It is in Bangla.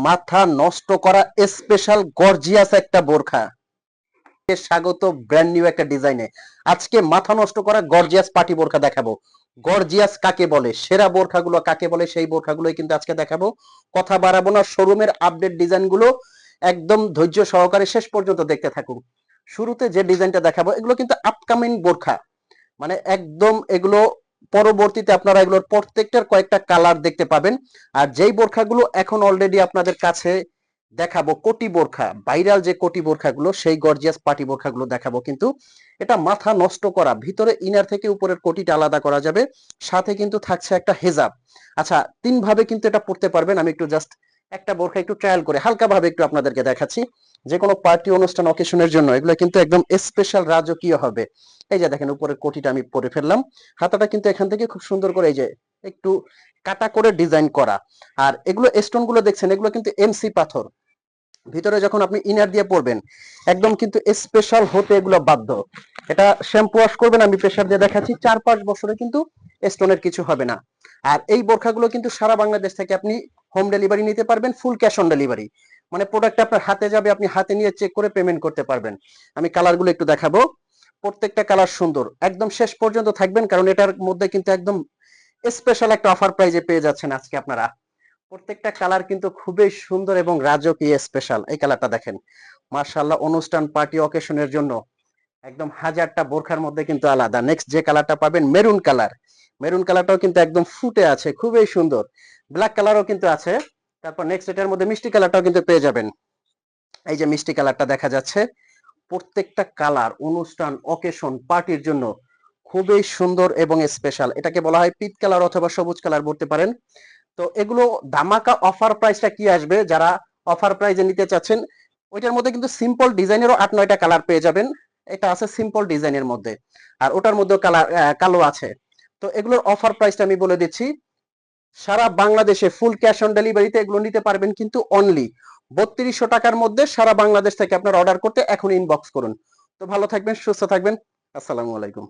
মাথা নষ্ট করা স্পেশাল গর্জিয়াস একটা বোরখা। স্বাগত ব্র্যান্ড নিউ একটা ডিজাইনে। আজকে মাথা নষ্ট করা গর্জিয়াস পার্টি বোরখা দেখাবো। গর্জিয়াস কাকে বলে, সেরা বোরখাগুলো কাকে বলে, সেই বোরখাগুলোই কিন্তু আজকে দেখাবো। কথা বাড়াবো না, শোরুমের আপডেট ডিজাইনগুলো একদম ধৈর্য সহকারে শেষ পর্যন্ত দেখতে থাকুন। শুরুতে যে ডিজাইনটা দেখাবো এগুলো কিন্তু আপকামিং বোরখা, মানে একদম এগুলো পরবর্তীতে আপনারা এগুলোর প্রত্যেকটার কয়েকটা কালার দেখতে পাবেন। আর যেই বোরখাগুলো এখন অলরেডি আপনাদের কাছে দেখাবো, কোটি বোরখা, ভাইরাল যে কোটি বোরখাগুলো, সেই গর্জিয়াস পার্টি বোরখাগুলো দেখাবো। কিন্তু এটা মাথা নষ্ট করা, ভিতরে ইনার থেকে উপরের কোটিটা আলাদা করা যাবে, সাথে কিন্তু থাকছে একটা হেজাব। আচ্ছা, তিন ভাবে কিন্তু এটা পড়তে পারবেন। আমি একটু জাস্ট একটা বোরখা একটু ট্রায়াল করে হালকা ভাবে একটু আপনাদেরকে দেখাচ্ছি। যে কোনো পার্টি অনুষ্ঠান অকেশনের জন্য এগুলো কিন্তু একদম স্পেশাল রাজকীয় হবে। এই যে দেখেন, উপরের কোটিটা আমি পরে ফেললাম, হাতাটা কিন্তু এখান থেকে খুব সুন্দর করে এই যে একটু কাটা করে ডিজাইন করা। আর এগুলো স্টোন গুলো দেখছেন, এগুলো কিন্তু এমসি পাথর। ভিতরে যখন আপনি ইনার দিয়ে পরবেন একদম কিন্তু স্পেশাল হতে এগুলো বাধ্য। এটা শ্যাম্পু ওয়াশ করবেন, আমি প্রেসার দিয়ে দেখাচ্ছি, 4-5 বছরে কিন্তু স্টোনের কিছু হবে না। আর এই বোরখাগুলো কিন্তু সারা বাংলাদেশ থেকে আপনি হোম ডেলিভারি নিতে পারবেন, ফুল ক্যাশ অন ডেলিভারি। মানে প্রোডাক্ট আপনার হাতে যাবে, আপনি হাতে নিয়ে চেক করে পেমেন্ট করতে পারবেন। আমি কালারগুলো একটু দেখাবো। প্রত্যেকটা কালার সুন্দর, একদম শেষ পর্যন্ত থাকবেন, কারণ এটার মধ্যে কিন্তু একদম স্পেশাল একটা অফার প্রাইজে পেয়ে যাচ্ছেন আজকে আপনারা। প্রত্যেকটা কালার কিন্তু খুবই সুন্দর এবং রাজকীয় স্পেশাল। এই কালারটা দেখেন, মার্শাল্লাহ, অনুষ্ঠান পার্টি অকেশনের জন্য একদম হাজারটা বোরখার মধ্যে কিন্তু আলাদা। নেক্সট যে কালারটা পাবেন মেরুন কালার, মেরুন কালারটাও কিন্তু একদম ফুটে আছে, খুবই সুন্দর। ব্ল্যাক কালারও কিন্তু আছে। তারপর নেক্সট এটার মধ্যে মিষ্টি কালারটাও কিন্তু পেয়ে যাবেন। এই যে মিষ্টি কালারটা দেখা যাচ্ছে। প্রত্যেকটা কালার অনুষ্ঠান অকেশন পার্টির জন্য খুবই সুন্দর এবং স্পেশাল। এটাকে বলা হয় পিট কালার অথবা সবুজ কালার বলতে পারেন। তো এগুলো ধামাকা অফার প্রাইসটা কি আসবে, যারা অফার প্রাইজে নিতে চাচ্ছেন, ওইটার মধ্যে কিন্তু সিম্পল ডিজাইনেরও 8-9টা কালার পেয়ে যাবেন। এটা আছে সিম্পল ডিজাইনের মধ্যে, আর ওটার মধ্যে কালার কালো আছে। তো এগুলোর অফার প্রাইসটা আমি বলে দিচ্ছি। সারা বাংলাদেশে ফুল ক্যাশ অন ডেলিভারিতে এগুলো নিতে পারবেন কিন্তু অনলি 3200 টাকার মধ্যে। সারা বাংলাদেশ থেকে আপনার অর্ডার করতে এখন ইনবক্স করুন। তো ভালো থাকবেন, সুস্থ থাকবেন। আসসালামু আলাইকুম।